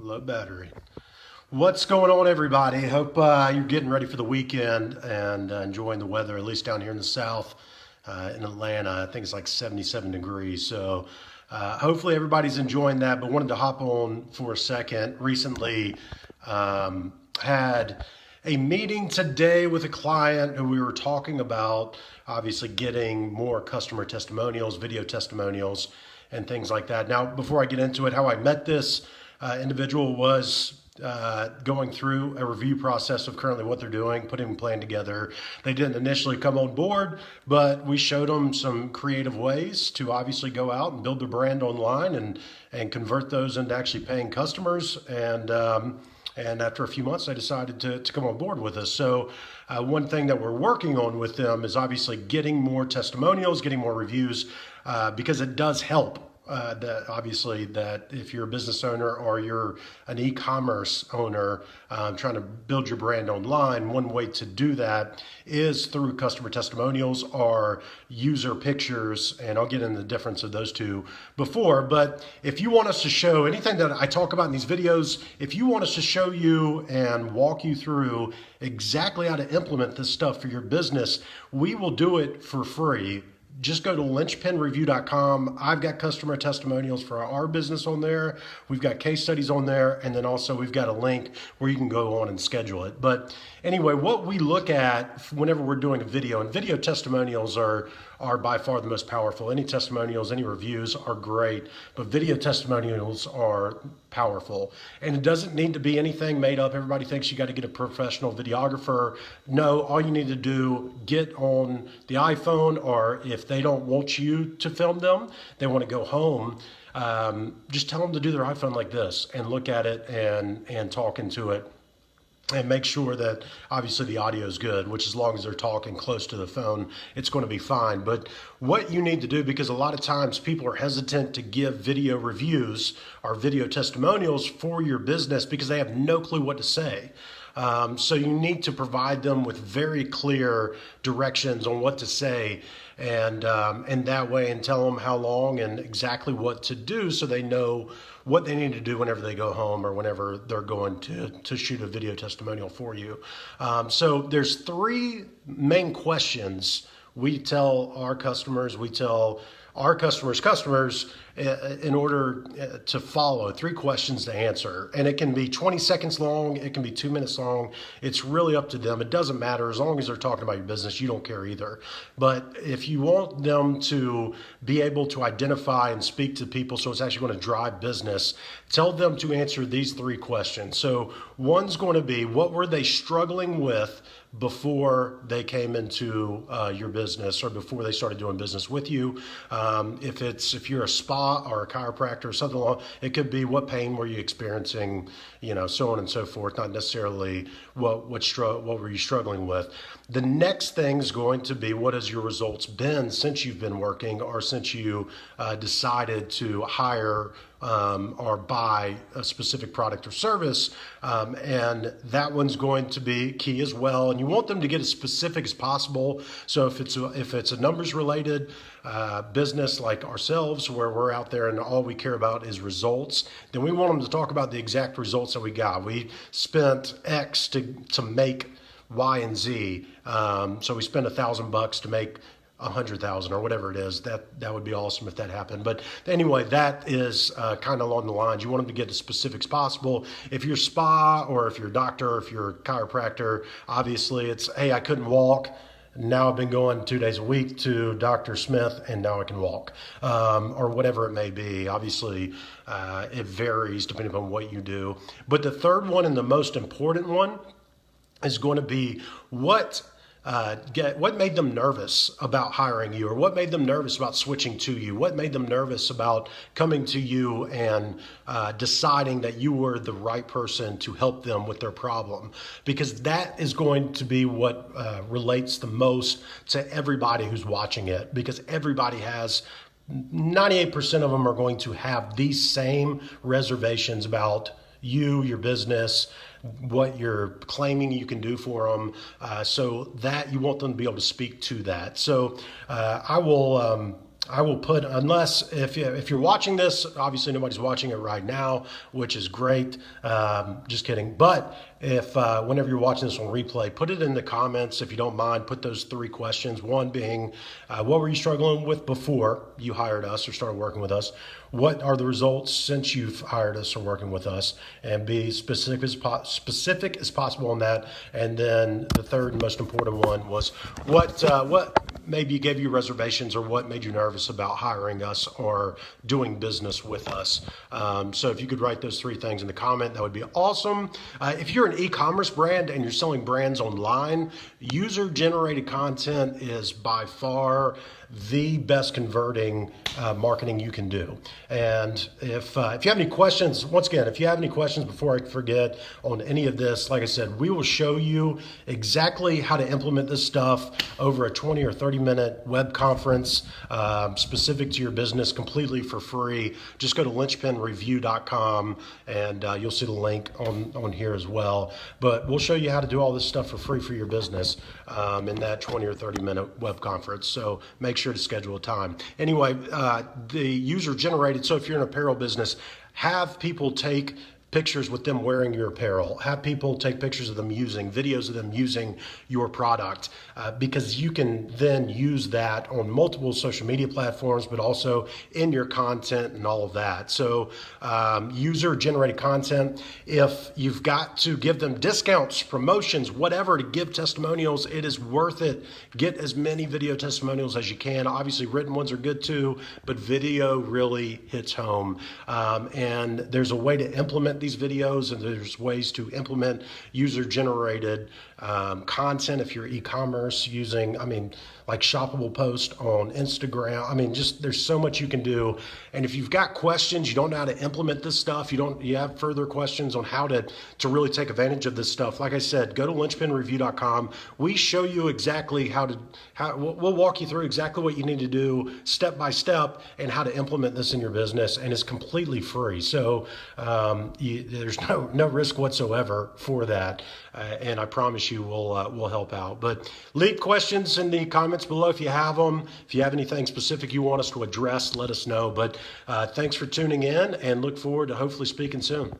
Low battery. What's going on, everybody? Hope you're getting ready for the weekend and enjoying the weather, at least down here in the South, in Atlanta. I think it's like 77 degrees. So hopefully everybody's enjoying that, but wanted to hop on for a second. Recently had a meeting today with a client who we were talking about, obviously getting more customer testimonials, video testimonials, and things like that. Now, before I get into it, how I met this individual was going through a review process of currently what they're doing, putting a plan together. They didn't initially come on board, but we showed them some creative ways to obviously go out and build their brand online and convert those into actually paying customers. And after a few months, they decided to come on board with us. So one thing that we're working on with them is obviously getting more testimonials, getting more reviews, because it does help. That if you're a business owner or you're an e-commerce owner trying to build your brand online, one way to do that is through customer testimonials or user pictures. And I'll get into the difference of those two before. But if you want us to show anything that I talk about in these videos, if you want us to show you and walk you through exactly how to implement this stuff for your business, we will do it for free. Just go to linchpinreview.com. I've got customer testimonials for our business on there. We've got case studies on there. And then also we've got a link where you can go on and schedule it. But anyway, what we look at whenever we're doing a video, and video testimonials are by far the most powerful. Any testimonials, any reviews are great, but video testimonials are powerful. And it doesn't need to be anything made up. Everybody thinks you got to get a professional videographer. No, all you need to do, get on the iPhone, or if they don't want you to film them, they want to go home, just tell them to do their iPhone like this and look at it and talk into it. And make sure that obviously the audio is good, which as long as they're talking close to the phone, it's going to be fine. But what you need to do, because a lot of times people are hesitant to give video reviews or video testimonials for your business because they have no clue what to say. So you need to provide them with very clear directions on what to say and that way, and tell them how long and exactly what to do so they know what they need to do whenever they go home or whenever they're going to shoot a video testimonial for you. So there's three main questions we tell our customers, customers in order to follow, three questions to answer. And it can be 20 seconds long, it can be 2 minutes long. It's really up to them. It doesn't matter. As long as they're talking about your business, you don't care either. But if you want them to be able to identify and speak to people so it's actually going to drive business, tell them to answer these three questions. So one's going to be, what were they struggling with before they came into your business or before they started doing business with you? If you're a spa or a chiropractor or something along, it could be, what pain were you experiencing, so on and so forth, not necessarily what were you struggling with. The next thing is going to be, what has your results been since you've been working or since you decided to hire or buy a specific product or service, and that one's going to be key as well. And you want them to get as specific as possible. So if it's a numbers related business like ourselves, where we're out there and all we care about is results, then we want them to talk about the exact results that we got. We spent X to make Y and Z. So we spent $1,000 to make 100,000 or whatever it is. That would be awesome if that happened. But anyway, that is kind of along the lines. You want them to get as specific as possible. If you're a spa or if you're a doctor, or if you're a chiropractor, obviously it's, hey, I couldn't walk. Now I've been going 2 days a week to Dr. Smith and now I can walk, or whatever it may be. Obviously, it varies depending on what you do. But the third one, and the most important one, is going to be what made them nervous about hiring you, or what made them nervous about switching to you, what made them nervous about coming to you and deciding that you were the right person to help them with their problem, because that is going to be what relates the most to everybody who's watching it, because everybody has 98% of them are going to have these same reservations about you, your business, what you're claiming you can do for them, so that you want them to be able to speak to that. So I will I will put, unless if you're watching this, obviously nobody's watching it right now, which is great. Just kidding. But if whenever you're watching this on replay, put it in the comments if you don't mind. Put those 3 questions. One being, what were you struggling with before you hired us or started working with us? What are the results since you've hired us or working with us? And be specific as possible on that. And then the third and most important one was what maybe gave you reservations or what made you nervous about hiring us or doing business with us. So if you could write those 3 things in the comment, that would be awesome. If you're an e-commerce brand and you're selling brands online, user-generated content is by far the best converting marketing you can do. And if you have any questions, once again, if you have any questions before I forget on any of this, like I said, we will show you exactly how to implement this stuff over a 20 or 30-minute web conference specific to your business, completely for free. Just go to linchpinreview.com and you'll see the link on here as well. But we'll show you how to do all this stuff for free for your business in that 20 or 30-minute web conference. So make sure to schedule a time. Anyway, the user generated, so if you're an apparel business, have people take pictures with them wearing your apparel. Have people take pictures of them using, videos of them using your product, because you can then use that on multiple social media platforms, but also in your content and all of that. So user-generated content, if you've got to give them discounts, promotions, whatever to give testimonials, it is worth it. Get as many video testimonials as you can. Obviously, written ones are good too, but video really hits home. And there's a way to implement these videos, and there's ways to implement user-generated content if you're e-commerce using, like shoppable post on Instagram. Just there's so much you can do. And if you've got questions, you don't know how to implement this stuff, you have further questions on how to really take advantage of this stuff, like I said, go to linchpinreview.com. We show you exactly we'll walk you through exactly what you need to do step by step and how to implement this in your business, and it's completely free. So there's no risk whatsoever for that, and I promise you we'll help out. But leave questions in the comments below if you have them. If you have anything specific you want us to address, let us know. But thanks for tuning in, and look forward to hopefully speaking soon.